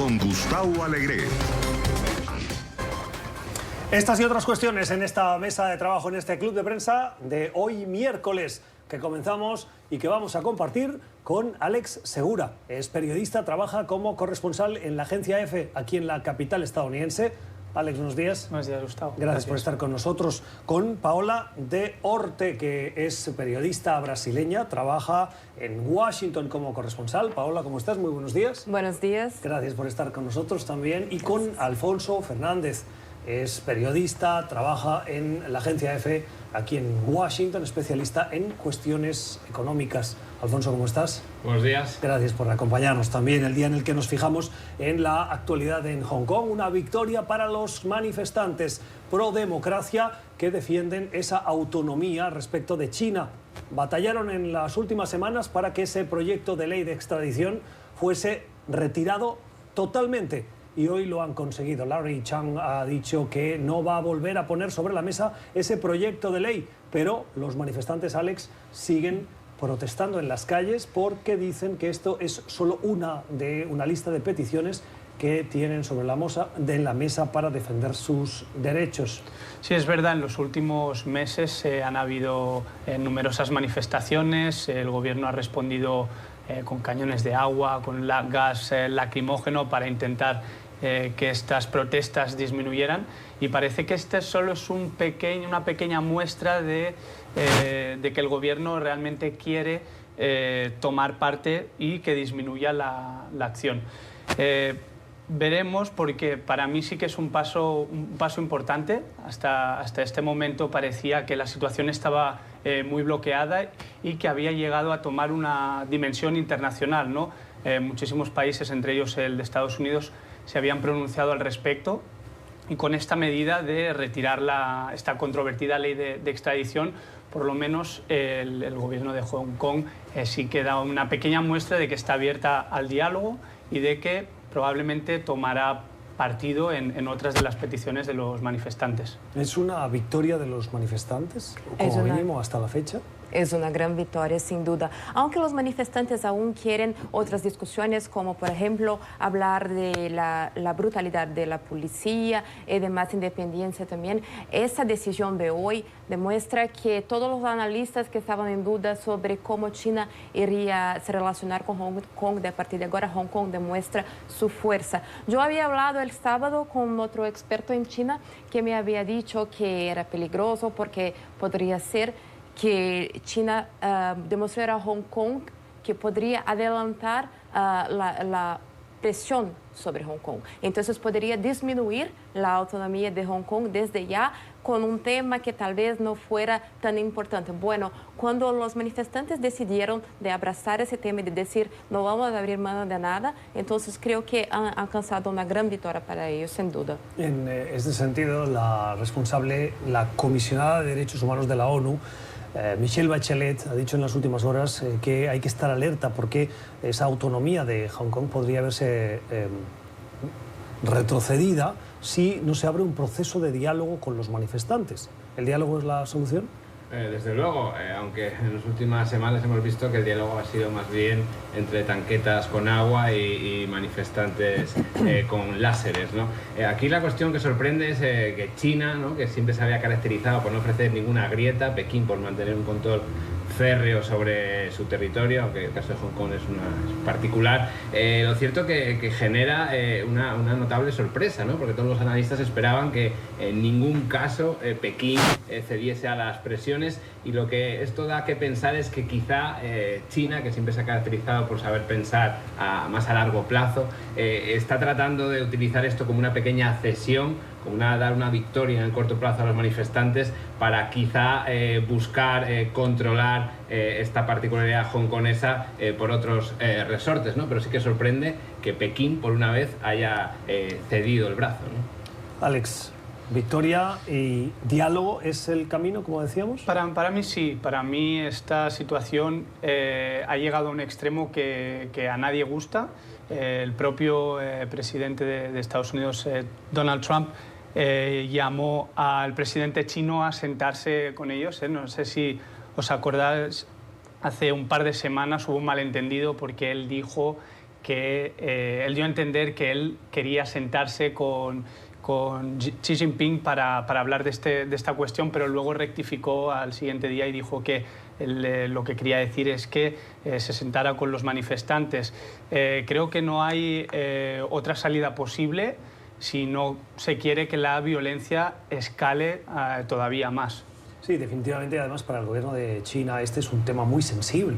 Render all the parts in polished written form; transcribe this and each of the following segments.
con Gustavo Alegre. Estas y otras cuestiones en esta mesa de trabajo, en este club de prensa de hoy miércoles, que comenzamos y que vamos a compartir con Alex Segura. Es periodista, trabaja como corresponsal en la agencia EFE aquí en la capital estadounidense. Alex, buenos días. Buenos días, Gustavo. Gracias por estar con nosotros. Con Paola de Orte, que es periodista brasileña, trabaja en Washington como corresponsal. Paola, ¿cómo estás? Muy buenos días. Buenos días. Gracias por estar con nosotros también. Y con Alfonso Fernández. Es periodista, trabaja en la agencia EFE aquí en Washington, especialista en cuestiones económicas. Alfonso, ¿cómo estás? Buenos días. Gracias por acompañarnos también el día en el que nos fijamos en la actualidad en Hong Kong. Una victoria para los manifestantes pro democracia que defienden esa autonomía respecto de China. Batallaron en las últimas semanas para que ese proyecto de ley de extradición fuese retirado totalmente. Y hoy lo han conseguido. Larry Chang ha dicho que no va a volver a poner sobre la mesa ese proyecto de ley, pero los manifestantes, Alex, siguen protestando en las calles porque dicen que esto es solo una lista de peticiones que tienen sobre la mesa para defender sus derechos. Sí, es verdad, en los últimos meses han habido numerosas manifestaciones, el gobierno ha respondido con cañones de agua, con gas lacrimógeno para intentar que estas protestas disminuyeran, y parece que este solo es una pequeña muestra de que el gobierno realmente quiere tomar parte y que disminuya la acción. Veremos, porque para mí sí que es un paso importante. Hasta este momento parecía que la situación estaba muy bloqueada y que había llegado a tomar una dimensión internacional, ¿no? Muchísimos países, entre ellos el de Estados Unidos, se habían pronunciado al respecto, y con esta medida de retirar esta controvertida ley de extradición, por lo menos el gobierno de Hong Kong sí que da una pequeña muestra de que está abierta al diálogo y de que probablemente tomará partido en otras de las peticiones de los manifestantes. ¿Es una victoria de los manifestantes, como mínimo hasta la fecha? Es una gran victoria, sin duda. Aunque los manifestantes aún quieren otras discusiones, como por ejemplo hablar de la brutalidad de la policía y de más independencia también, esa decisión de hoy demuestra que todos los analistas que estaban en duda sobre cómo China iría a se relacionar con Hong Kong, de a partir de ahora Hong Kong demuestra su fuerza. Yo había hablado el sábado con otro experto en China que me había dicho que era peligroso porque podría ser que China demostrara a Hong Kong que podría adelantar la presión sobre Hong Kong. Entonces podría disminuir la autonomía de Hong Kong desde ya, con un tema que tal vez no fuera tan importante. Bueno, cuando los manifestantes decidieron de abrazar ese tema y de decir no vamos a abrir mano de nada, entonces creo que han alcanzado una gran victoria para ellos, sin duda. En este sentido, la comisionada de Derechos Humanos de la ONU, Michelle Bachelet, ha dicho en las últimas horas que hay que estar alerta porque esa autonomía de Hong Kong podría verse retrocedida si no se abre un proceso de diálogo con los manifestantes. ¿El diálogo es la solución? Desde luego, aunque en las últimas semanas hemos visto que el diálogo ha sido más bien entre tanquetas con agua y manifestantes con láseres, ¿no? Aquí la cuestión que sorprende es que China, ¿no?, que siempre se había caracterizado por no ofrecer ninguna grieta, Pekín por mantener un control férreo sobre su territorio, aunque el caso de Hong Kong es particular. Lo cierto que genera una notable sorpresa, ¿no?, porque todos los analistas esperaban que en ningún caso Pekín cediese a las presiones, y lo que esto da que pensar es que quizá China, que siempre se ha caracterizado por saber pensar más a largo plazo, está tratando de utilizar esto como una pequeña cesión, como dar una victoria en el corto plazo a los manifestantes para quizá buscar controlar esta particularidad hongkonesa por otros resortes, ¿no? Pero sí que sorprende que Pekín por una vez haya cedido el brazo, ¿no? Alex, victoria y diálogo es el camino, como decíamos. Para mí sí, para mí esta situación ha llegado a un extremo que a nadie gusta. El propio presidente de Estados Unidos, Donald Trump, llamó al presidente chino a sentarse con ellos. No sé si os acordáis, hace un par de semanas hubo un malentendido porque él dijo que él dio a entender que él quería sentarse con Xi Jinping para hablar de esta cuestión, pero luego rectificó al siguiente día y dijo que lo que quería decir es que se sentara con los manifestantes. Creo que no hay otra salida posible si no se quiere que la violencia escale todavía más. Sí, definitivamente, además para el gobierno de China este es un tema muy sensible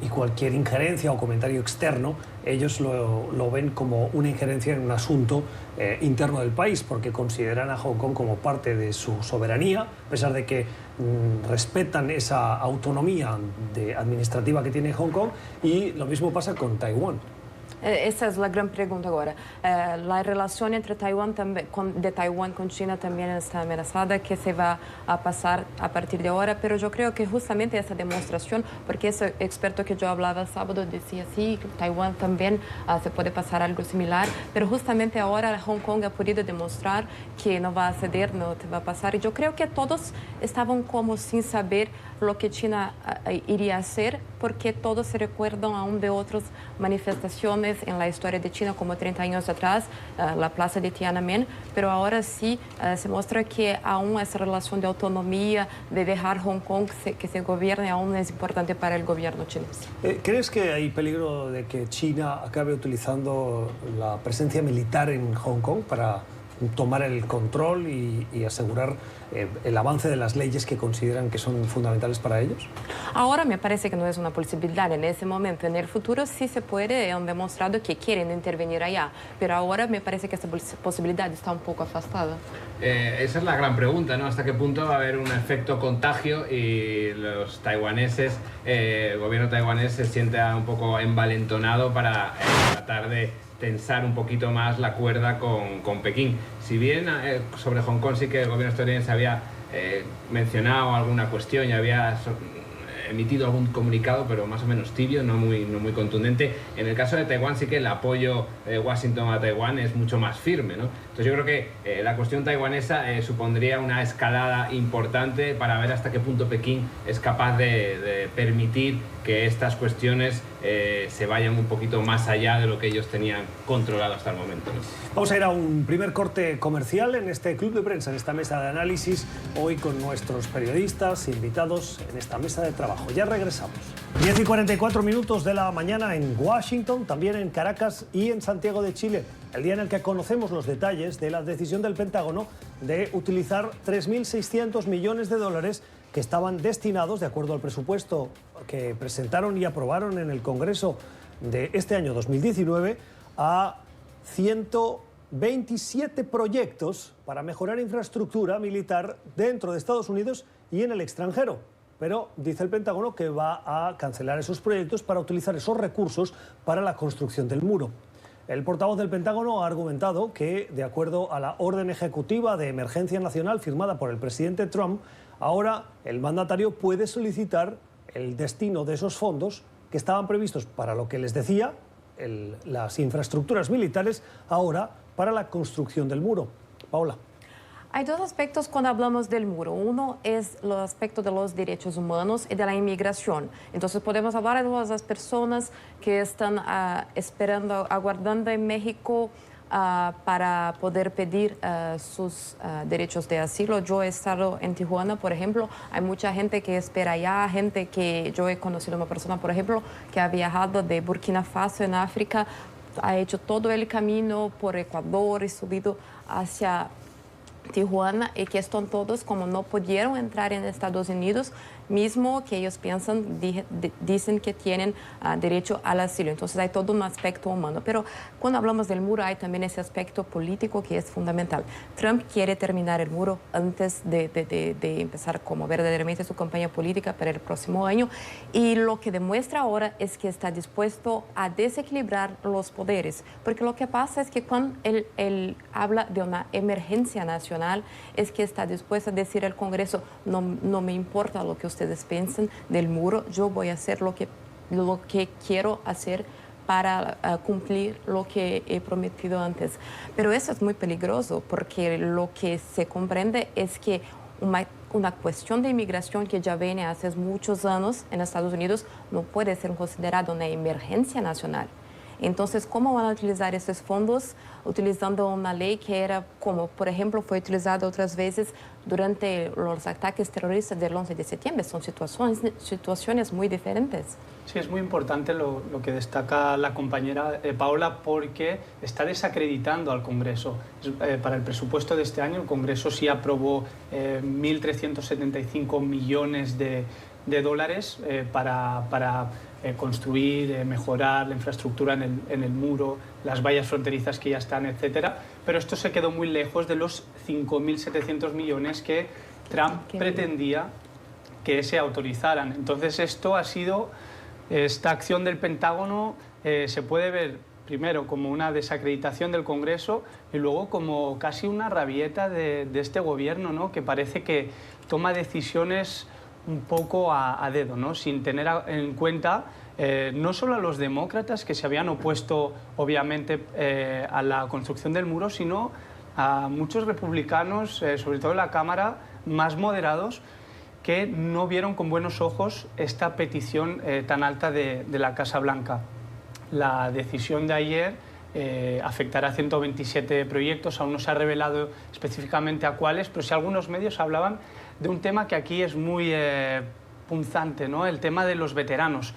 y cualquier injerencia o comentario externo ellos lo ven como una injerencia en un asunto interno del país, porque consideran a Hong Kong como parte de su soberanía, a pesar de que respetan esa autonomía administrativa que tiene Hong Kong, y lo mismo pasa con Taiwán. Essa é a grande pergunta agora. A relação entre Taiwan de Taiwán con China también está amenazada, que se va a pasar a partir de ahora, pero yo creo que justamente esa demostración, porque ese experto que yo hablaba el sábado decía sí, que Taiwán también se puede pasar algo similar, pero justamente ahora Hong Kong ha podido demostrar que no va a ceder, no te va a pasar, y yo creo que todos estaban como sin saber lo que China iría a hacer, porque todos se recuerdan aún de otras manifestaciones en la historia de China, como 30 años atrás, la plaza de Tiananmen, pero ahora sí se muestra que aún esa relación de autonomía, de dejar Hong Kong que se gobierne, aún es importante para el gobierno chinés. ¿Crees que hay peligro de que China acabe utilizando la presencia militar en Hong Kong para tomar el control y asegurar el avance de las leyes que consideran que son fundamentales para ellos? Ahora me parece que no es una posibilidad en ese momento. En el futuro sí se puede, han demostrado que quieren intervenir allá, pero ahora me parece que esa posibilidad está un poco afastada. Esa es la gran pregunta, ¿no? ¿Hasta qué punto va a haber un efecto contagio y los taiwaneses, el gobierno taiwanés se siente un poco envalentonado para tratar de tensar un poquito más la cuerda con Pekín? Si bien sobre Hong Kong sí que el gobierno estadounidense había mencionado alguna cuestión y había emitido algún comunicado, pero más o menos tibio, no muy contundente. En el caso de Taiwán sí que el apoyo de Washington a Taiwán es mucho más firme, ¿no? Entonces yo creo que la cuestión taiwanesa supondría una escalada importante para ver hasta qué punto Pekín es capaz de permitir que estas cuestiones se vayan un poquito más allá de lo que ellos tenían controlado hasta el momento, ¿no? Vamos a ir a un primer corte comercial en este club de prensa, en esta mesa de análisis, hoy con nuestros periodistas invitados en esta mesa de trabajo. Ya regresamos. 10:44 minutos de la mañana en Washington, también en Caracas y en Santiago de Chile, el día en el que conocemos los detalles de la decisión del Pentágono de utilizar 3.600 millones de dólares que estaban destinados, de acuerdo al presupuesto que presentaron y aprobaron en el Congreso de este año 2019, a 127 proyectos para mejorar infraestructura militar dentro de Estados Unidos y en el extranjero. Pero dice el Pentágono que va a cancelar esos proyectos para utilizar esos recursos para la construcción del muro. El portavoz del Pentágono ha argumentado que, de acuerdo a la orden ejecutiva de emergencia nacional firmada por el presidente Trump, ahora el mandatario puede solicitar el destino de esos fondos que estaban previstos para lo que les decía, las infraestructuras militares, ahora para la construcción del muro. Paola. Hay dos aspectos cuando hablamos del muro. Uno es el aspecto de los derechos humanos y de la inmigración. Entonces podemos hablar de todas las personas que están esperando, aguardando en México para poder pedir sus derechos de asilo. Yo he estado en Tijuana, por ejemplo, hay mucha gente que espera allá, gente que yo he conocido una persona, por ejemplo, que ha viajado de Burkina Faso en África, ha hecho todo el camino por Ecuador y subido hacia Tijuana, y que están todos como no pudieron entrar en Estados Unidos, mismo que ellos piensan, dicen que tienen derecho al asilo. Entonces hay todo un aspecto humano. Pero cuando hablamos del muro hay también ese aspecto político que es fundamental. Trump quiere terminar el muro antes de empezar como verdaderamente su campaña política para el próximo año, y lo que demuestra ahora es que está dispuesto a desequilibrar los poderes, porque lo que pasa es que cuando él habla de una emergencia nacional, es que está dispuesto a decir al Congreso, no me importa lo que ustedes piensen del muro, yo voy a hacer lo que quiero hacer para cumplir lo que he prometido antes. Pero eso es muy peligroso, porque lo que se comprende es que una cuestión de inmigración que ya viene hace muchos años en Estados Unidos no puede ser considerada una emergencia nacional. Entonces, ¿cómo van a utilizar esos fondos? Utilizando una ley que era como, por ejemplo, fue utilizada otras veces durante los ataques terroristas del 11 de septiembre. Son situaciones muy diferentes. Sí, es muy importante lo que destaca la compañera Paola, porque está desacreditando al Congreso. Para el presupuesto de este año, el Congreso sí aprobó 1.375 millones de dólares para construir, mejorar la infraestructura en el muro, las vallas fronterizas que ya están, etcétera. Pero esto se quedó muy lejos de los 5.700 millones que Trump pretendía que se autorizaran. Entonces esta acción del Pentágono se puede ver primero como una desacreditación del Congreso y luego como casi una rabieta de este gobierno, ¿no? Que parece que toma decisiones un poco a dedo, ¿no? Sin tener en cuenta no solo a los demócratas que se habían opuesto obviamente a la construcción del muro, sino a muchos republicanos, sobre todo en la Cámara, más moderados, que no vieron con buenos ojos esta petición tan alta de la Casa Blanca. La decisión de ayer afectará a 127 proyectos, aún no se ha revelado específicamente a cuáles, pero sí algunos medios hablaban de un tema que aquí es muy punzante, ¿no? El tema de los veteranos.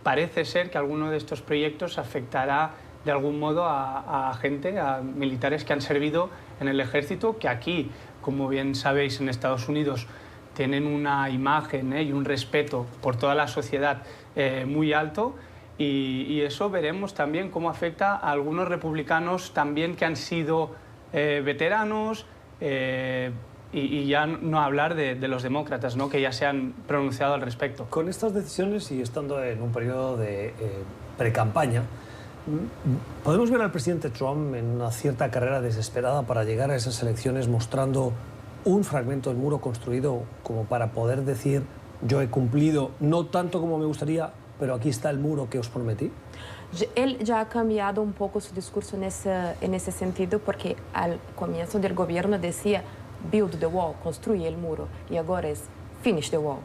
Parece ser que alguno de estos proyectos afectará de algún modo a gente, a militares que han servido en el ejército, que aquí, como bien sabéis, en Estados Unidos tienen una imagen y un respeto por toda la sociedad muy alto, y eso veremos también cómo afecta a algunos republicanos también que han sido veteranos, y ya no hablar de los demócratas, ¿no? Que ya se han pronunciado al respecto. Con estas decisiones y estando en un periodo de precampaña, ¿podemos ver al presidente Trump en una cierta carrera desesperada para llegar a esas elecciones mostrando un fragmento del muro construido como para poder decir yo he cumplido, no tanto como me gustaría, pero aquí está el muro que os prometí? Él ya ha cambiado un poco su discurso en ese sentido, porque al comienzo del gobierno decía build the wall, construye el muro, y ahora es finish the wall,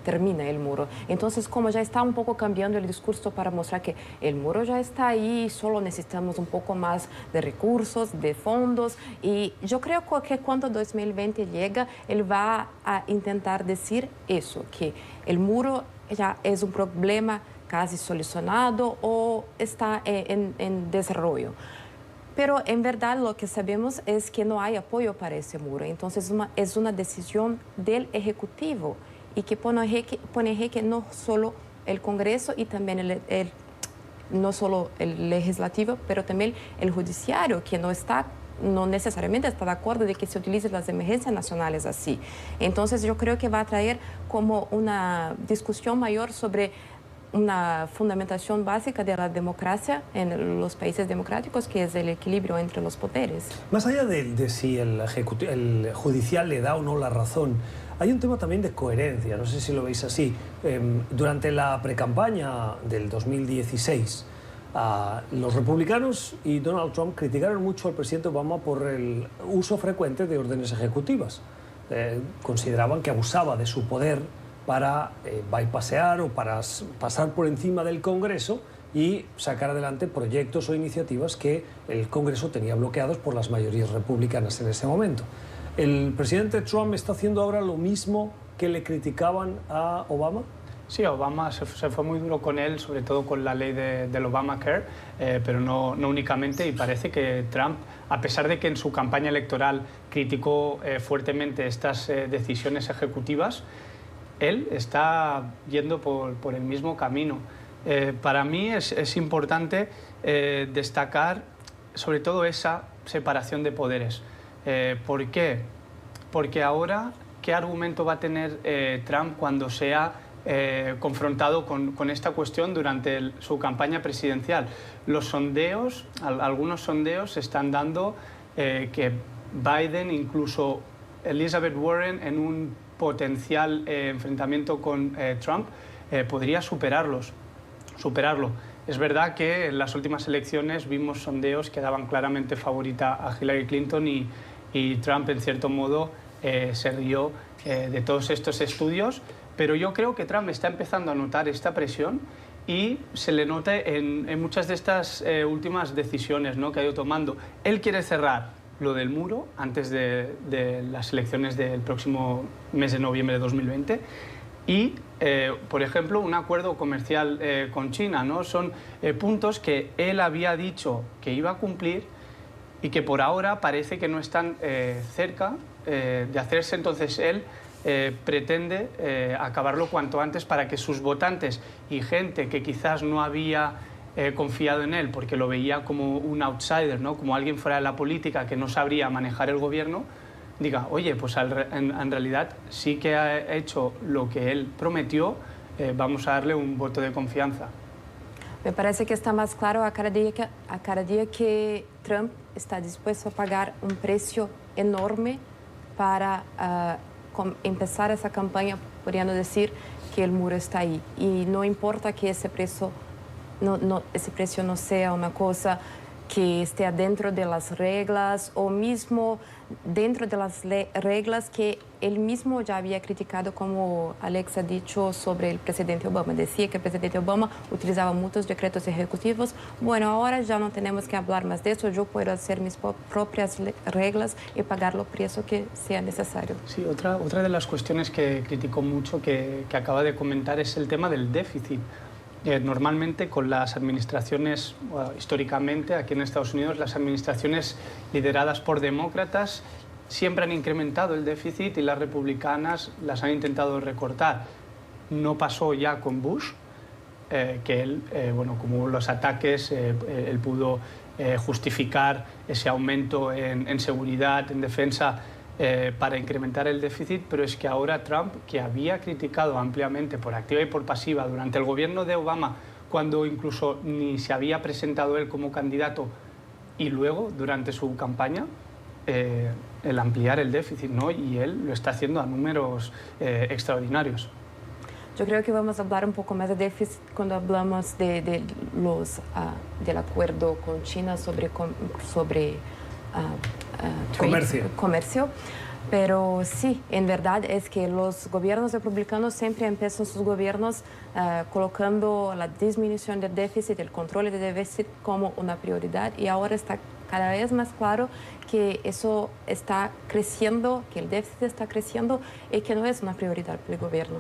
termina el muro. Entonces, como ya está un poco cambiando el discurso para mostrar que el muro ya está ahí, solo necesitamos un poco más de recursos, de fondos, y yo creo que cuando 2020 llega, él va a intentar decir eso, que el muro ya es un problema casi solucionado o está en desarrollo. Pero en verdad lo que sabemos es que no hay apoyo para ese muro. Entonces es una decisión del Ejecutivo y que pone en jaque no solo el Congreso y también no solo el Legislativo, pero también el Judiciario, que no necesariamente está de acuerdo de que se utilicen las emergencias nacionales así. Entonces yo creo que va a traer como una discusión mayor sobre una fundamentación básica de la democracia en los países democráticos, que es el equilibrio entre los poderes. Más allá de si el judicial le da o no la razón, hay un tema también de coherencia, no sé si lo veis así. Durante la precampaña del 2016, los republicanos y Donald Trump criticaron mucho al presidente Obama por el uso frecuente de órdenes ejecutivas. Consideraban que abusaba de su poder para bypassear o para pasar por encima del Congreso y sacar adelante proyectos o iniciativas que el Congreso tenía bloqueados por las mayorías republicanas en ese momento. ¿El presidente Trump está haciendo ahora lo mismo que le criticaban a Obama? Sí, Obama se fue muy duro con él, sobre todo con la ley del Obamacare, pero no únicamente, y parece que Trump, a pesar de que en su campaña electoral criticó fuertemente estas decisiones ejecutivas, él está yendo por el mismo camino. Para mí es importante destacar sobre todo esa separación de poderes. ¿Por qué? Porque ahora, ¿qué argumento va a tener Trump cuando sea confrontado con esta cuestión durante su campaña presidencial? Los sondeos, algunos sondeos están dando que Biden, incluso Elizabeth Warren, en un potencial enfrentamiento con Trump, podría superarlo. Es verdad que en las últimas elecciones vimos sondeos que daban claramente favorita a Hillary Clinton y Trump, en cierto modo, se rió de todos estos estudios, pero yo creo que Trump está empezando a notar esta presión y se le nota en muchas de estas últimas decisiones, ¿no?, que ha ido tomando. Él quiere cerrar lo del muro antes de las elecciones del próximo mes de noviembre de 2020 y, por ejemplo, un acuerdo comercial con China, ¿no? Son puntos que él había dicho que iba a cumplir y que por ahora parece que no están cerca de hacerse. Entonces él pretende acabarlo cuanto antes para que sus votantes y gente que quizás no había confiado en él porque lo veía como un outsider, ¿no?, como alguien fuera de la política que no sabría manejar el gobierno, diga, oye, pues en realidad sí que ha hecho lo que él prometió, vamos a darle un voto de confianza. Me parece que está más claro a cada día que Trump está dispuesto a pagar un precio enorme para empezar esa campaña, pudiendo decir que el muro está ahí. Y no importa que ese precio no sea una cosa que esté dentro de las reglas o mismo dentro de las reglas que él mismo ya había criticado, como Alex ha dicho sobre el presidente Obama. Decía que el presidente Obama utilizaba muchos decretos ejecutivos. Bueno, ahora ya no tenemos que hablar más de eso. Yo puedo hacer mis propias reglas y pagar los precios que sea necesario. Sí, otra de las cuestiones que criticó mucho, que acaba de comentar, es el tema del déficit. Normalmente con las administraciones, históricamente aquí en Estados Unidos, las administraciones lideradas por demócratas siempre han incrementado el déficit y las republicanas las han intentado recortar. No pasó ya con Bush, que él, bueno, como los ataques, él pudo justificar ese aumento en seguridad, en defensa, para incrementar el déficit, pero es que ahora Trump, que había criticado ampliamente por activa y por pasiva durante el gobierno de Obama, cuando incluso ni se había presentado él como candidato, y luego durante su campaña, el ampliar el déficit, ¿no? Y él lo está haciendo a números extraordinarios. Yo creo que vamos a hablar un poco más de déficit cuando hablamos del acuerdo con China sobre comercio. Pero sí, en verdad es que los gobiernos republicanos siempre empiezan sus gobiernos colocando la disminución del déficit, el control del déficit como una prioridad, y ahora está cada vez más claro que eso está creciendo, que el déficit está creciendo y que no es una prioridad para el gobierno.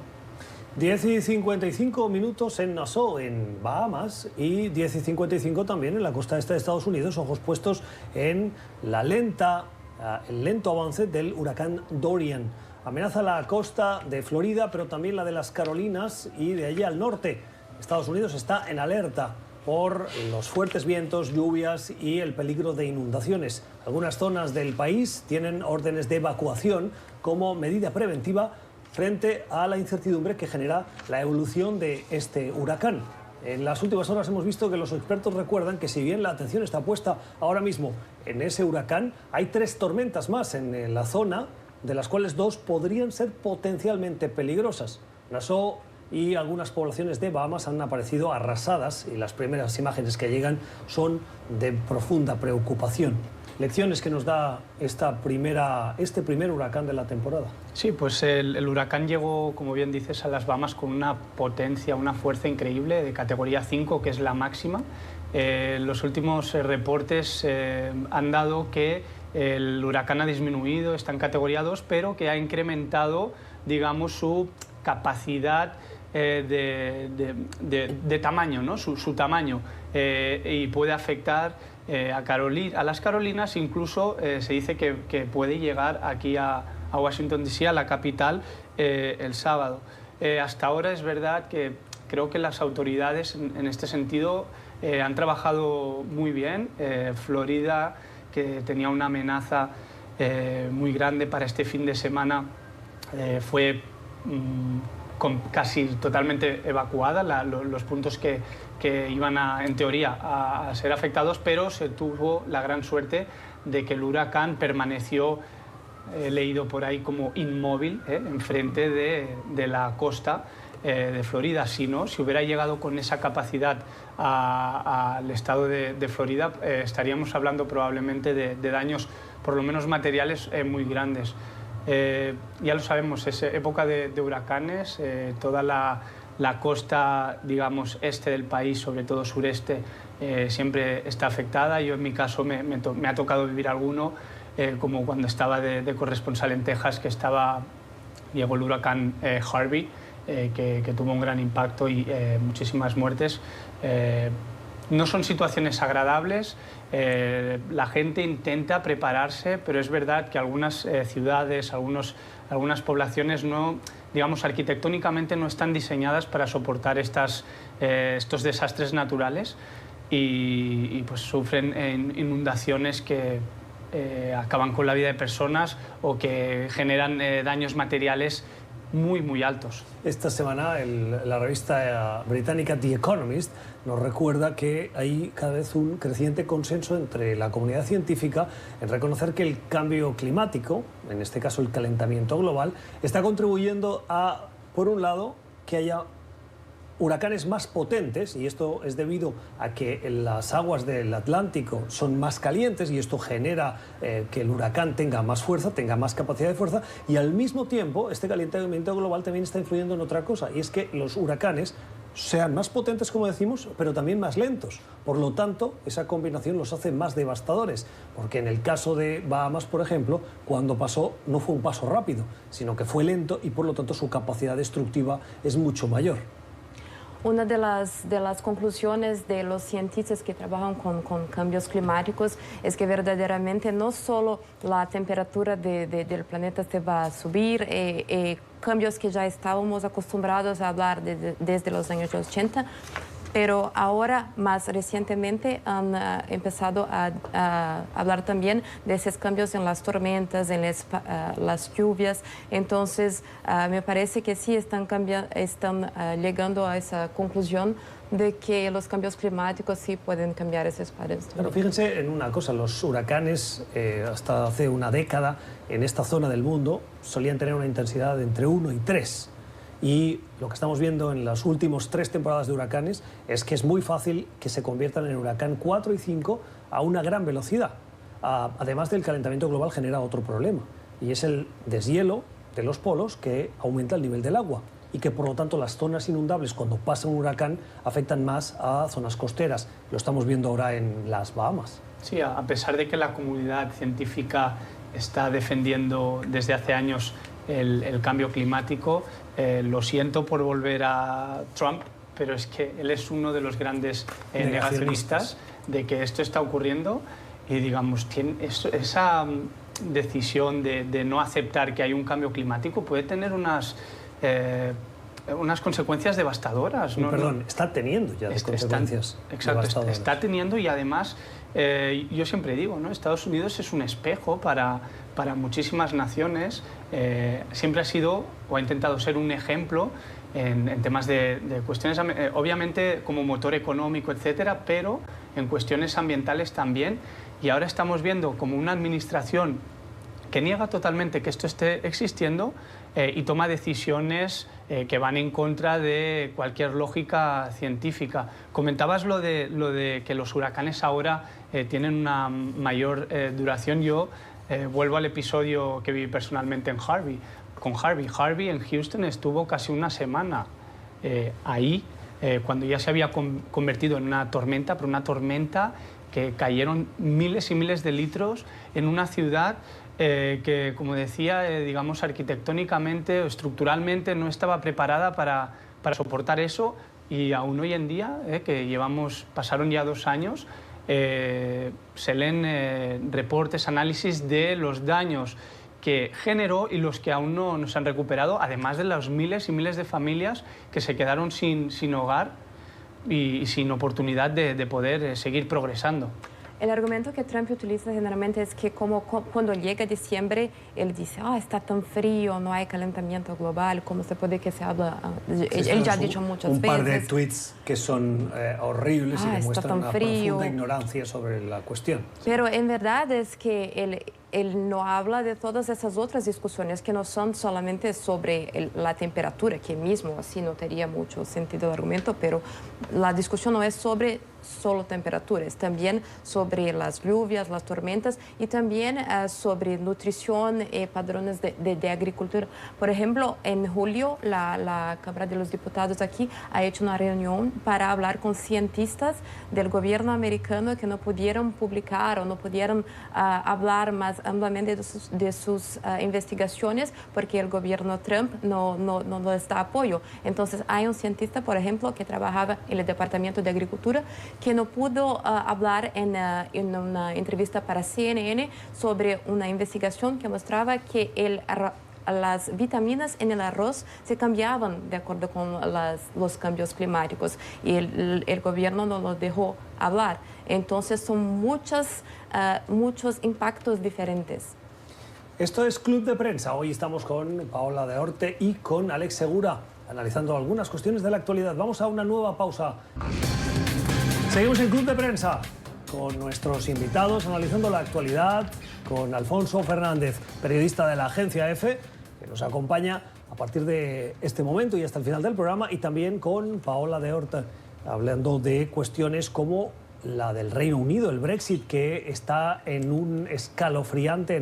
10:55 en Nassau, en Bahamas, y 10:55 también en la costa este de Estados Unidos, ojos puestos en el lento avance del huracán Dorian. Amenaza la costa de Florida, pero también la de las Carolinas y de allí al norte. Estados Unidos está en alerta por los fuertes vientos, lluvias y el peligro de inundaciones. Algunas zonas del país tienen órdenes de evacuación como medida preventiva frente a la incertidumbre que genera la evolución de este huracán. En las últimas horas hemos visto que los expertos recuerdan que si bien la atención está puesta ahora mismo en ese huracán, hay 3 tormentas más en la zona, de las cuales 2 podrían ser potencialmente peligrosas. Nassau y algunas poblaciones de Bahamas han aparecido arrasadas y las primeras imágenes que llegan son de profunda preocupación. Lecciones que nos da este primer huracán de la temporada. Sí, pues el huracán llegó, como bien dices, a las Bahamas con una potencia, una fuerza increíble de categoría 5, que es la máxima. Los últimos reportes han dado que el huracán ha disminuido, está en categoría 2, pero que ha incrementado, digamos, su capacidad de tamaño, ¿no? Su tamaño, y puede afectar a las Carolinas. Incluso se dice que puede llegar aquí a Washington DC, a la capital, el sábado. Hasta ahora es verdad que creo que las autoridades en este sentido han trabajado muy bien. Florida, que tenía una amenaza muy grande para este fin de semana, fue casi totalmente evacuada, los puntos que iban en teoría a ser afectados, pero se tuvo la gran suerte de que el huracán permaneció, he leído por ahí, como inmóvil enfrente de la costa de Florida. Si no, si hubiera llegado con esa capacidad al estado de Florida, estaríamos hablando probablemente de daños, por lo menos materiales, muy grandes. Ya lo sabemos, es época de huracanes, toda la la costa, digamos, este del país, sobre todo sureste, siempre está afectada. Yo en mi caso me ha tocado vivir alguno, como cuando estaba de corresponsal en Texas, que llegó el huracán Harvey, que tuvo un gran impacto y muchísimas muertes. No son situaciones agradables, la gente intenta prepararse, pero es verdad que algunas ciudades, algunas poblaciones no, digamos, arquitectónicamente no están diseñadas para soportar estos desastres naturales y pues sufren inundaciones que acaban con la vida de personas o que generan daños materiales muy altos. Esta semana la revista británica The Economist nos recuerda que hay cada vez un creciente consenso entre la comunidad científica en reconocer que el cambio climático, en este caso el calentamiento global, está contribuyendo a, por un lado, que haya huracanes más potentes, y esto es debido a que las aguas del Atlántico son más calientes y esto genera que el huracán tenga más fuerza, tenga más capacidad de fuerza, y al mismo tiempo este calentamiento global también está influyendo en otra cosa, y es que los huracanes sean más potentes, como decimos, pero también más lentos. Por lo tanto, esa combinación los hace más devastadores, porque en el caso de Bahamas, por ejemplo, cuando pasó no fue un paso rápido, sino que fue lento y por lo tanto su capacidad destructiva es mucho mayor. Una de las conclusiones de los científicos que trabajan con cambios climáticos es que verdaderamente no solo la temperatura del planeta se va a subir, cambios que ya estábamos acostumbrados a hablar desde los años 80, pero ahora, más recientemente, han empezado a hablar también de esos cambios en las tormentas, en las lluvias. Entonces, me parece que sí están llegando a esa conclusión de que los cambios climáticos sí pueden cambiar esos pares. Pero fíjense en una cosa, los huracanes hasta hace una década en esta zona del mundo solían tener una intensidad de entre 1 y 3. Y lo que estamos viendo en las últimas 3 temporadas de huracanes es que es muy fácil que se conviertan en huracán 4 y 5 a una gran velocidad. Además del calentamiento global genera otro problema, y es el deshielo de los polos que aumenta el nivel del agua y que por lo tanto las zonas inundables cuando pasa un huracán afectan más a zonas costeras. Lo estamos viendo ahora en las Bahamas. Sí, a pesar de que la comunidad científica está defendiendo desde hace años el cambio climático, lo siento por volver a Trump, pero es que él es uno de los grandes negacionistas de que esto está ocurriendo y, digamos, esa decisión de no aceptar que hay un cambio climático puede tener unas consecuencias devastadoras. Perdón, está teniendo ya consecuencias devastadoras. Está teniendo, y además, yo siempre digo, ¿no? Estados Unidos es un espejo para muchísimas naciones. Siempre ha sido o ha intentado ser un ejemplo en temas de cuestiones, obviamente como motor económico, etcétera, pero en cuestiones ambientales también. Y ahora estamos viendo como una administración que niega totalmente que esto esté existiendo y toma decisiones que van en contra de cualquier lógica científica. Comentabas lo de que los huracanes ahora tienen una mayor duración. Yo vuelvo al episodio que vi personalmente en Harvey. Con Harvey en Houston estuvo casi una semana ahí, cuando ya se había convertido en una tormenta, pero una tormenta que cayeron miles y miles de litros en una ciudad que, como decía, digamos, arquitectónicamente o estructuralmente no estaba preparada para soportar eso, y aún hoy en día, que pasaron ya 2 años, se leen reportes, análisis de los daños que generó y los que aún no se han recuperado, además de los miles y miles de familias que se quedaron sin hogar y sin oportunidad de poder seguir progresando. El argumento que Trump utiliza generalmente es que cuando llega diciembre, él dice, está tan frío, no hay calentamiento global, ¿cómo se puede que se habla? Él ya ha dicho muchas veces. Un par de tweets que son horribles y demuestran una profunda ignorancia sobre la cuestión. Pero en verdad es que él no habla de todas esas otras discusiones que no son solamente sobre la temperatura, que mismo así no tendría mucho sentido el argumento, pero la discusión no es solo temperaturas, también sobre las lluvias, las tormentas y también sobre nutrición y padrones de agricultura. Por ejemplo, en julio la Cámara de los Diputados aquí ha hecho una reunión para hablar con cientistas del gobierno americano que no pudieron publicar o no pudieron hablar más ampliamente de sus investigaciones porque el gobierno Trump no les da apoyo. Entonces hay un cientista, por ejemplo, que trabajaba en el Departamento de Agricultura que no pudo hablar en una entrevista para CNN sobre una investigación que mostraba que las vitaminas en el arroz se cambiaban de acuerdo con los cambios climáticos y el gobierno no lo dejó hablar. Entonces son muchos impactos diferentes. Esto es Club de Prensa. Hoy estamos con Paola de Orte y con Alex Segura, analizando algunas cuestiones de la actualidad. Vamos a una nueva pausa. Seguimos en Club de Prensa con nuestros invitados, analizando la actualidad, con Alfonso Fernández, periodista de la agencia EFE, que nos acompaña a partir de este momento y hasta el final del programa, y también con Paola de Orte, hablando de cuestiones como la del Reino Unido, el Brexit, que está en una escalofriante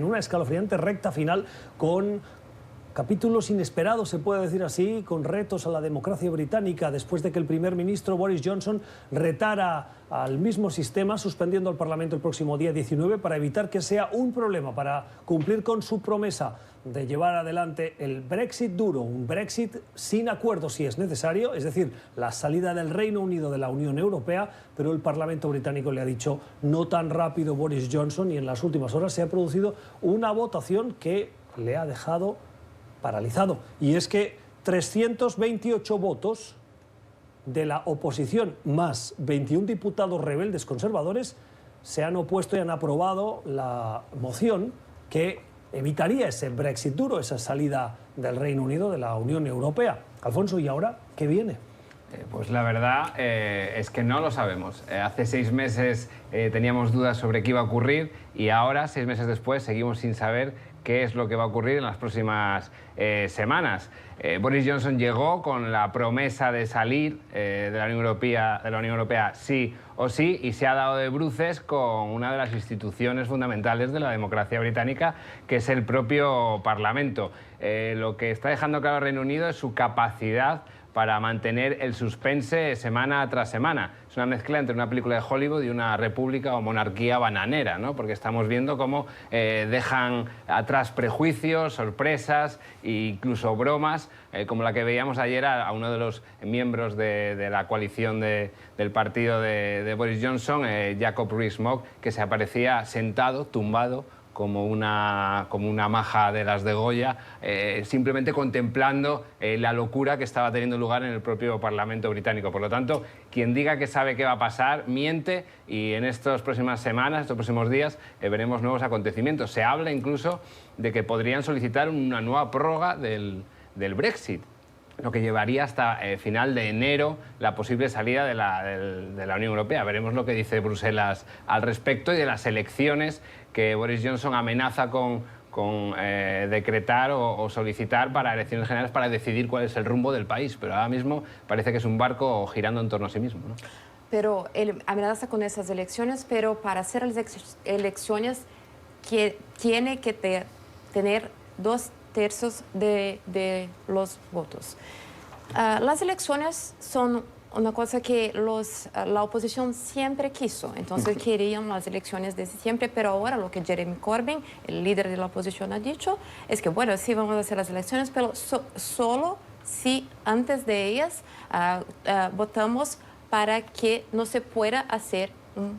recta final, con capítulos inesperados, se puede decir así, con retos a la democracia británica, después de que el primer ministro Boris Johnson retara al mismo sistema, suspendiendo al Parlamento el próximo día 19 para evitar que sea un problema, para cumplir con su promesa de llevar adelante el Brexit duro, un Brexit sin acuerdo si es necesario, es decir, la salida del Reino Unido de la Unión Europea, pero el Parlamento británico le ha dicho no tan rápido Boris Johnson, y en las últimas horas se ha producido una votación que le ha dejado paralizado. Y es que 328 votos de la oposición más 21 diputados rebeldes conservadores se han opuesto y han aprobado la moción que evitaría ese Brexit duro, esa salida del Reino Unido de la Unión Europea. Alfonso, ¿y ahora qué viene? Pues la verdad es que no lo sabemos. Hace 6 meses teníamos dudas sobre qué iba a ocurrir y ahora, 6 meses después, seguimos sin saber qué es lo que va a ocurrir en las próximas semanas. Boris Johnson llegó con la promesa de salir de la Unión Europea sí o sí, y se ha dado de bruces con una de las instituciones fundamentales de la democracia británica, que es el propio Parlamento. Lo que está dejando claro el Reino Unido es su capacidad para mantener el suspense semana tras semana. Es una mezcla entre una película de Hollywood y una república o monarquía bananera, ¿no? Porque estamos viendo cómo dejan atrás prejuicios, sorpresas e incluso bromas, como la que veíamos ayer a uno de los miembros de la coalición del partido de Boris Johnson, Jacob Rees-Mogg, que se aparecía sentado, tumbado, como una maja de las de Goya, simplemente contemplando la locura que estaba teniendo lugar en el propio Parlamento británico. Por lo tanto, quien diga que sabe qué va a pasar, miente, y en estas próximas semanas, estos próximos días, veremos nuevos acontecimientos. Se habla incluso de que podrían solicitar una nueva prórroga del Brexit, lo que llevaría hasta final de enero la posible salida de la Unión Europea. Veremos lo que dice Bruselas al respecto y de las elecciones que Boris Johnson amenaza con decretar o solicitar para elecciones generales para decidir cuál es el rumbo del país. Pero ahora mismo parece que es un barco girando en torno a sí mismo, ¿no? Pero él amenaza con esas elecciones, pero para hacer las elecciones que tiene que tener 2/3 de los votos. Las elecciones son una cosa que la oposición siempre quiso, entonces querían las elecciones desde siempre, pero ahora lo que Jeremy Corbyn, el líder de la oposición, ha dicho es que, bueno, sí vamos a hacer las elecciones, pero solo si antes de ellas votamos para que no se pueda hacer un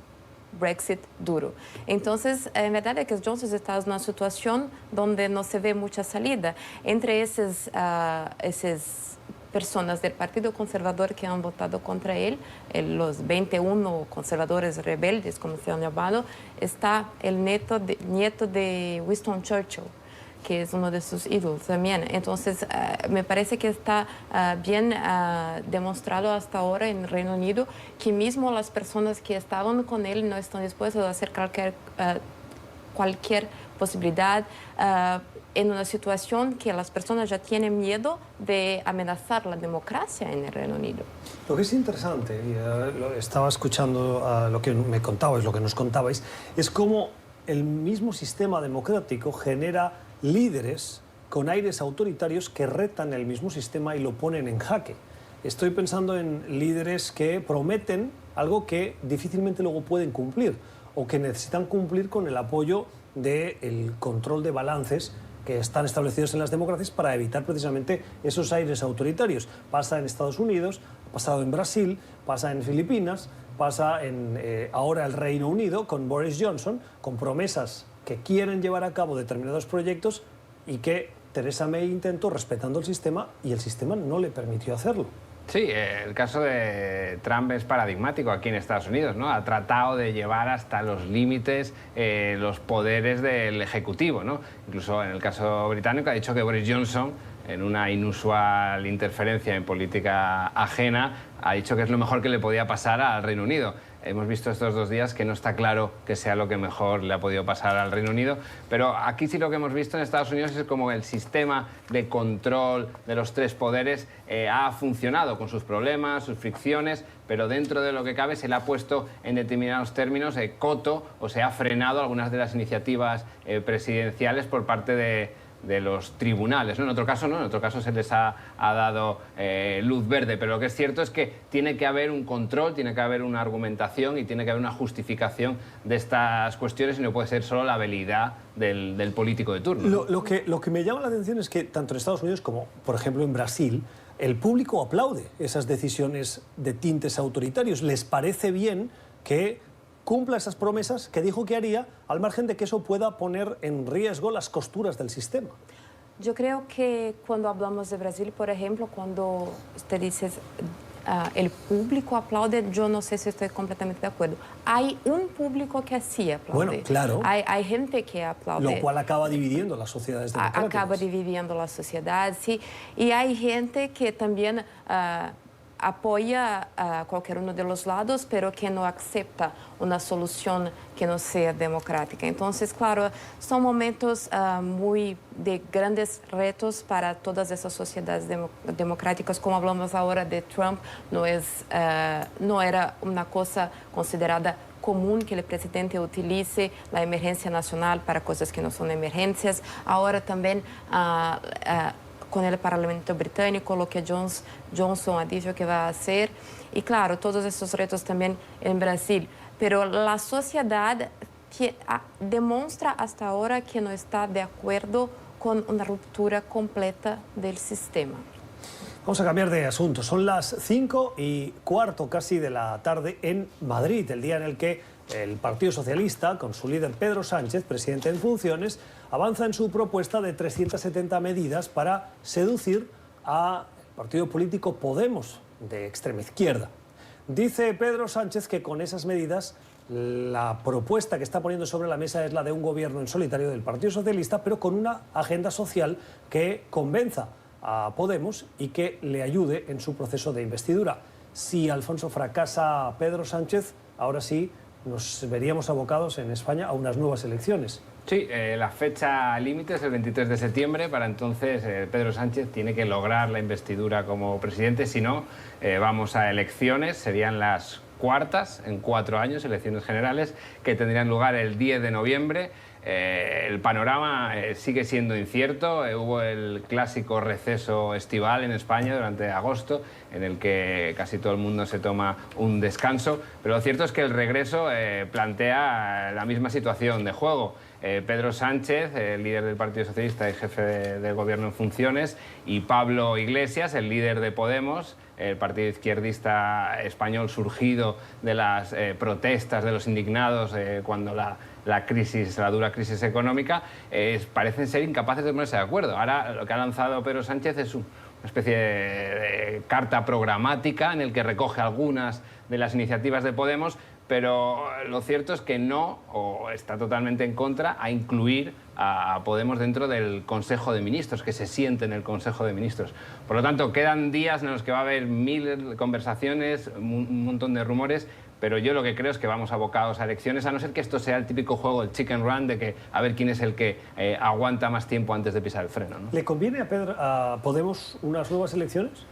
Brexit duro. Entonces, en verdad es que Johnson está en una situación donde no se ve mucha salida. Entre esas personas del Partido Conservador que han votado contra él, los 21 conservadores rebeldes, como se han llamado, está el nieto de Winston Churchill, que es uno de sus ídolos también. Entonces, me parece que está bien demostrado hasta ahora en Reino Unido que mismo las personas que estaban con él no están dispuestas a hacer cualquier cualquier posibilidad en una situación que las personas ya tienen miedo de amenazar la democracia en el Reino Unido. Lo que es interesante, y estaba escuchando lo que me contabais, lo que nos contabais, es cómo el mismo sistema democrático genera líderes con aires autoritarios que retan el mismo sistema y lo ponen en jaque. Estoy pensando en líderes que prometen algo que difícilmente luego pueden cumplir o que necesitan cumplir con el apoyo del control de balances que están establecidos en las democracias para evitar precisamente esos aires autoritarios. Pasa en Estados Unidos, ha pasado en Brasil, pasa en Filipinas, pasa en ahora el Reino Unido con Boris Johnson, con promesas que quieren llevar a cabo determinados proyectos y que Theresa May intentó respetando el sistema y el sistema no le permitió hacerlo. Sí, el caso de Trump es paradigmático aquí en Estados Unidos, ¿no? Ha tratado de llevar hasta los límites los poderes del Ejecutivo, ¿no? Incluso en el caso británico ha dicho que Boris Johnson, en una inusual interferencia en política ajena, ha dicho que es lo mejor que le podía pasar al Reino Unido. Hemos visto estos 2 días que no está claro que sea lo que mejor le ha podido pasar al Reino Unido, pero aquí sí lo que hemos visto en Estados Unidos es como el sistema de control de los 3 poderes ha funcionado con sus problemas, sus fricciones, pero dentro de lo que cabe se le ha puesto en determinados términos coto o se ha frenado algunas de las iniciativas presidenciales por parte de los tribunales, ¿no? En otro caso no, en otro caso se les ha dado luz verde, pero lo que es cierto es que tiene que haber un control, tiene que haber una argumentación y tiene que haber una justificación de estas cuestiones y no puede ser solo la habilidad del político de turno, ¿no? Lo que me llama la atención es que tanto en Estados Unidos como, por ejemplo, en Brasil, el público aplaude esas decisiones de tintes autoritarios. Les parece bien que cumpla esas promesas que dijo que haría, al margen de que eso pueda poner en riesgo las costuras del sistema. Yo creo que cuando hablamos de Brasil, por ejemplo, cuando usted dice el público aplaude, yo no sé si estoy completamente de acuerdo. Hay un público que sí aplaude. Bueno, claro. Hay gente que aplaude. Lo cual acaba dividiendo las sociedades democráticas. Acaba dividiendo la sociedad, sí. Y hay gente que también apoya a cualquier uno de los lados, pero que no acepta una solución que no sea democrática. Entonces, claro, son momentos muy de grandes retos para todas esas sociedades democráticas. Como hablamos ahora de Trump, no era una cosa considerada común que el presidente utilice la emergencia nacional para cosas que no son emergencias. Ahora también con el Parlamento británico, lo que Johnson ha dicho que va a hacer. Y claro, todos esos retos también en Brasil. Pero la sociedad demuestra hasta ahora que no está de acuerdo con una ruptura completa del sistema. Vamos a cambiar de asunto. Son las 5:15 casi de la tarde en Madrid, el día en el que el Partido Socialista, con su líder Pedro Sánchez, presidente en funciones, avanza en su propuesta de 370 medidas para seducir al partido político Podemos, de extrema izquierda. Dice Pedro Sánchez que con esas medidas la propuesta que está poniendo sobre la mesa es la de un gobierno en solitario del Partido Socialista, pero con una agenda social que convenza a Podemos y que le ayude en su proceso de investidura. Si Alfonso fracasa Pedro Sánchez, ahora sí nos veríamos abocados en España a unas nuevas elecciones. Sí, la fecha límite es el 23 de septiembre. Para entonces Pedro Sánchez tiene que lograr la investidura como presidente. Si no, vamos a elecciones. Serían las cuartas en 4 años, elecciones generales, que tendrían lugar el 10 de noviembre. El panorama sigue siendo incierto. Hubo el clásico receso estival en España durante agosto, en el que casi todo el mundo se toma un descanso. Pero lo cierto es que el regreso plantea la misma situación de juego. Pedro Sánchez, el líder del Partido Socialista y jefe del gobierno en funciones, y Pablo Iglesias, el líder de Podemos, el partido izquierdista español surgido de las protestas de los indignados cuando la dura crisis económica, parecen ser incapaces de ponerse de acuerdo. Ahora lo que ha lanzado Pedro Sánchez es una especie de carta programática en el que recoge algunas de las iniciativas de Podemos, pero lo cierto es que no, o está totalmente en contra, a incluir a Podemos dentro del Consejo de Ministros, que se siente en el Consejo de Ministros. Por lo tanto, quedan días en los que va a haber 1000 conversaciones, un montón de rumores, pero yo lo que creo es que vamos abocados a elecciones, a no ser que esto sea el típico juego, el chicken run, de que a ver quién es el que aguanta más tiempo antes de pisar el freno, ¿no? ¿Le conviene a Podemos unas nuevas elecciones?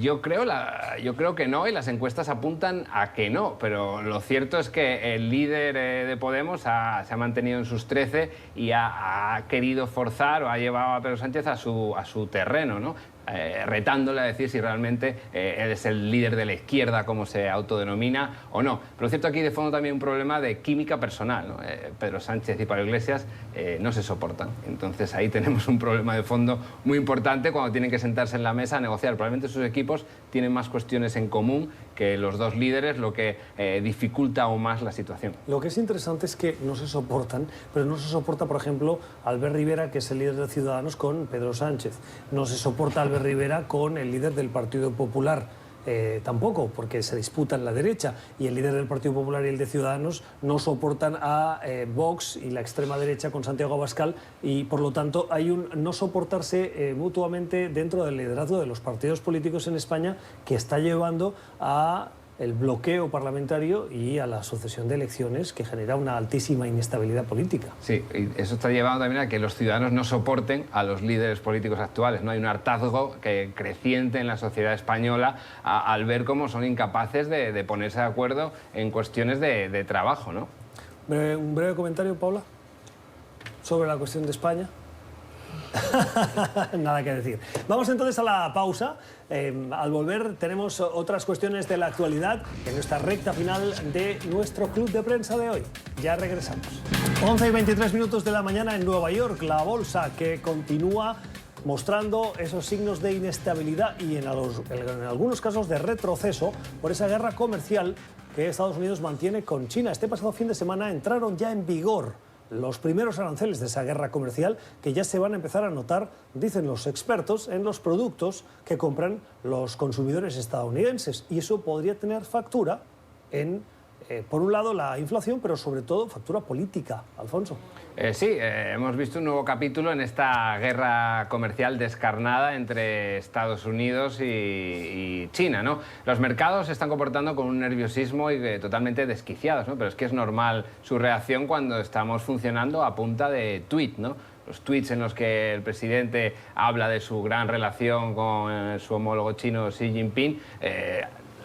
Yo creo que no, y las encuestas apuntan a que no, pero lo cierto es que el líder de Podemos se ha mantenido en sus 13 y ha querido forzar o ha llevado a Pedro Sánchez a su terreno, ¿no? Retándole a decir si realmente él es el líder de la izquierda, como se autodenomina, o no. Pero lo cierto aquí de fondo también un problema de química personal, ¿no? Pedro Sánchez y Pablo Iglesias no se soportan. Entonces ahí tenemos un problema de fondo muy importante cuando tienen que sentarse en la mesa a negociar. Probablemente sus equipos tienen más cuestiones en común que los dos líderes, lo que dificulta aún más la situación. Lo que es interesante es que no se soportan, pero no se soporta, por ejemplo, Albert Rivera, que es el líder de Ciudadanos, con Pedro Sánchez. No se soporta Albert Rivera con el líder del Partido Popular. Tampoco, porque se disputan la derecha, y el líder del Partido Popular y el de Ciudadanos no soportan a Vox y la extrema derecha con Santiago Abascal, y por lo tanto hay un no soportarse mutuamente dentro del liderazgo de los partidos políticos en España, que está llevando a el bloqueo parlamentario y a la sucesión de elecciones, que genera una altísima inestabilidad política. Sí, y eso está llevando también a que los ciudadanos no soporten a los líderes políticos actuales, ¿no? Hay un hartazgo creciente en la sociedad española al ver cómo son incapaces de ponerse de acuerdo en cuestiones de trabajo, ¿no? Un breve comentario, Paula, sobre la cuestión de España. Nada que decir. Vamos entonces a la pausa. Al volver tenemos otras cuestiones de la actualidad en nuestra recta final de nuestro club de prensa de hoy. Ya regresamos. 11:23 de la mañana en Nueva York. La bolsa que continúa mostrando esos signos de inestabilidad y en algunos casos de retroceso por esa guerra comercial que Estados Unidos mantiene con China. Este pasado fin de semana entraron ya en vigor los primeros aranceles de esa guerra comercial, que ya se van a empezar a notar, dicen los expertos, en los productos que compran los consumidores estadounidenses. Y eso podría tener factura en, por un lado, la inflación, pero sobre todo factura política. Alfonso. Sí, hemos visto un nuevo capítulo en esta guerra comercial descarnada entre Estados Unidos y China, ¿no? Los mercados se están comportando con un nerviosismo y totalmente desquiciados, ¿no? Pero es que es normal su reacción cuando estamos funcionando a punta de tweet, ¿no? Los tweets en los que el presidente habla de su gran relación con su homólogo chino Xi Jinping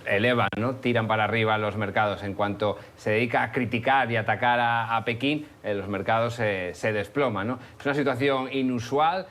elevan, ¿no? Tiran para arriba los mercados. En cuanto se dedica a criticar y atacar a Pekín, los mercados se desploman, ¿no? Es una situación inusual,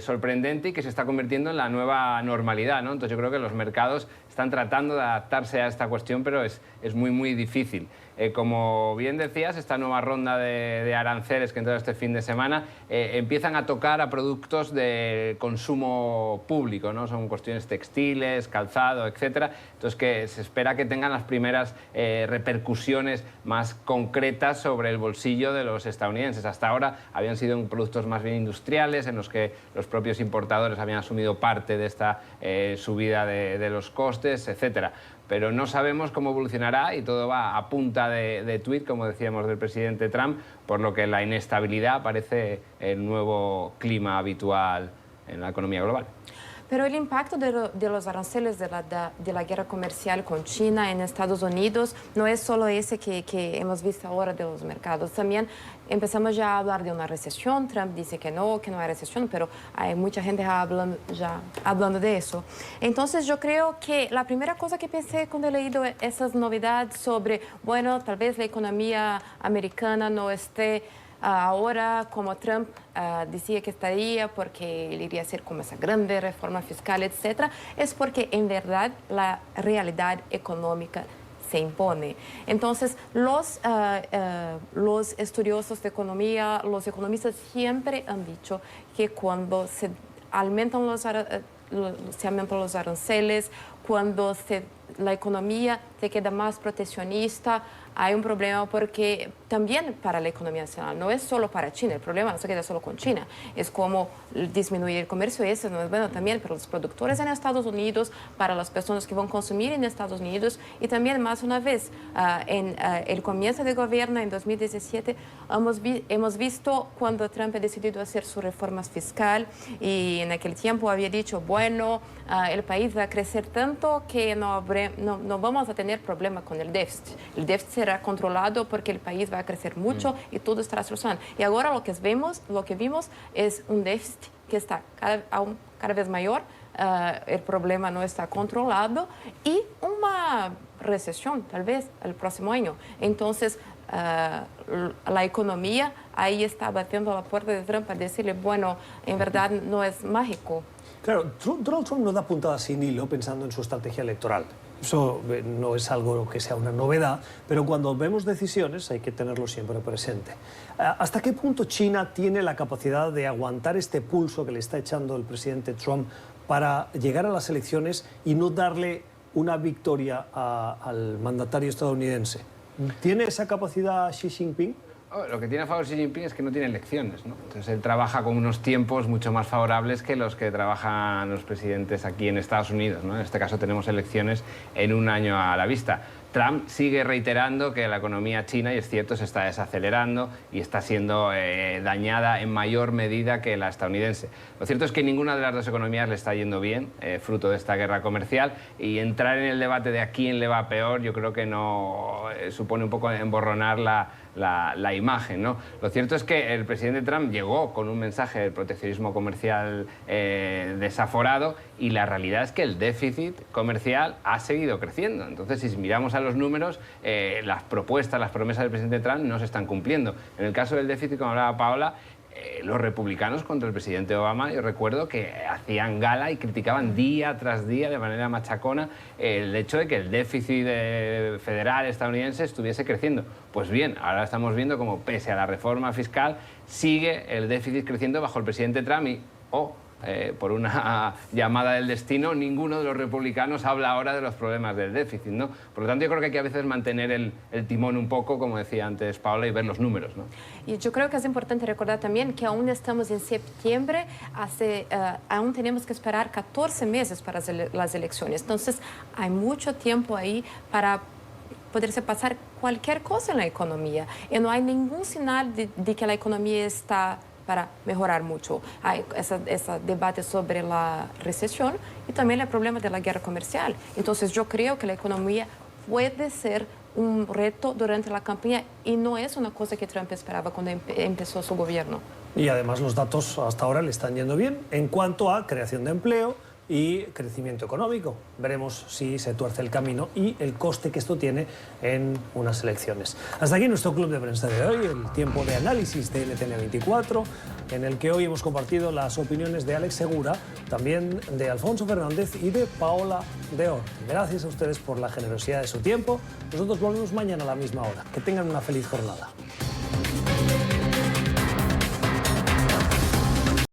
sorprendente, y que se está convirtiendo en la nueva normalidad, ¿no? Entonces yo creo que los mercados están tratando de adaptarse a esta cuestión, pero es muy difícil. Como bien decías, esta nueva ronda de aranceles que entró este fin de semana empiezan a tocar a productos de consumo público, ¿no? Son cuestiones textiles, calzado, etcétera. Entonces que se espera que tengan las primeras repercusiones más concretas sobre el bolsillo de los estadounidenses. Hasta ahora habían sido productos más bien industriales, en los que los propios importadores habían asumido parte de esta subida de los costes, etcétera. Pero no sabemos cómo evolucionará y todo va a punta de tuit, como decíamos, del presidente Trump, por lo que la inestabilidad parece el nuevo clima habitual en la economía global. Pero el impacto de los aranceles de la guerra comercial con China en Estados Unidos no es solo ese que hemos visto ahora de los mercados. También empezamos ya a hablar de una recesión. Trump dice que no hay recesión, pero hay mucha gente ya hablando de eso. Entonces yo creo que la primera cosa que pensé cuando he leído esas novedades sobre, bueno, tal vez la economía americana no esté ahora como Trump decía que estaría, porque él iría a hacer como esa grande reforma fiscal, etc., es porque en verdad la realidad económica se impone. Entonces, los estudiosos de economía, los economistas siempre han dicho que cuando se aumentan los aranceles, cuando la economía se queda más proteccionista, hay un problema porque también para la economía nacional, no es solo para China, el problema no se queda solo con China, es como disminuir el comercio, eso no es bueno también para los productores en Estados Unidos, para las personas que van a consumir en Estados Unidos y también más una vez en el comienzo del gobierno en 2017 hemos visto cuando Trump ha decidido hacer su reforma fiscal y en aquel tiempo había dicho, bueno, el país va a crecer tanto que no vamos a tener problema con el déficit. El déficit será controlado porque el país va a crecer mucho y todo estará solucionado. Y ahora lo que vimos es un déficit que está cada vez mayor, el problema no está controlado y una recesión tal vez el próximo año. Entonces, la economía ahí está batiendo a la puerta de Trump para decirle, bueno, en verdad no es mágico. Claro, Donald Trump no da puntadas sin hilo pensando en su estrategia electoral. Eso no es algo que sea una novedad, pero cuando vemos decisiones hay que tenerlo siempre presente. ¿Hasta qué punto China tiene la capacidad de aguantar este pulso que le está echando el presidente Trump para llegar a las elecciones y no darle una victoria al mandatario estadounidense? ¿Tiene esa capacidad Xi Jinping? Lo que tiene a favor Xi Jinping es que no tiene elecciones, ¿no? Entonces él trabaja con unos tiempos mucho más favorables que los que trabajan los presidentes aquí en Estados Unidos, ¿no? En este caso tenemos elecciones en un año a la vista. Trump sigue reiterando que la economía china, y es cierto, se está desacelerando y está siendo dañada en mayor medida que la estadounidense. Lo cierto es que ninguna de las dos economías le está yendo bien, fruto de esta guerra comercial, y entrar en el debate de a quién le va peor yo creo que no supone un poco emborronar la imagen, ¿no? Lo cierto es que el presidente Trump llegó con un mensaje del proteccionismo comercial desaforado y la realidad es que el déficit comercial ha seguido creciendo. Entonces, si miramos a los números, las propuestas, las promesas del presidente Trump no se están cumpliendo. En el caso del déficit, como hablaba Paola, los republicanos contra el presidente Obama, yo recuerdo que hacían gala y criticaban día tras día de manera machacona el hecho de que el déficit federal estadounidense estuviese creciendo. Pues bien, ahora estamos viendo como pese a la reforma fiscal sigue el déficit creciendo bajo el presidente Trump y, por una llamada del destino, ninguno de los republicanos habla ahora de los problemas del déficit, ¿no? Por lo tanto, yo creo que hay que a veces mantener el timón un poco, como decía antes Paola, y ver los números, ¿no? Y yo creo que es importante recordar también que aún estamos en septiembre, aún tenemos que esperar 14 meses para las elecciones. Entonces, hay mucho tiempo ahí para poderse pasar cualquier cosa en la economía. Y no hay ningún señal de que la economía está para mejorar mucho. Hay ese debate sobre la recesión y también el problema de la guerra comercial. Entonces yo creo que la economía puede ser un reto durante la campaña y no es una cosa que Trump esperaba cuando empezó su gobierno. Y además los datos hasta ahora le están yendo bien en cuanto a creación de empleo y crecimiento económico. Veremos si se tuerce el camino y el coste que esto tiene en unas elecciones. Hasta aquí nuestro club de prensa de hoy, el tiempo de análisis de LTN24, en el que hoy hemos compartido las opiniones de Alex Segura, también de Alfonso Fernández y de Paola de Or. Gracias a ustedes por la generosidad de su tiempo. Nosotros volvemos mañana a la misma hora. Que tengan una feliz jornada.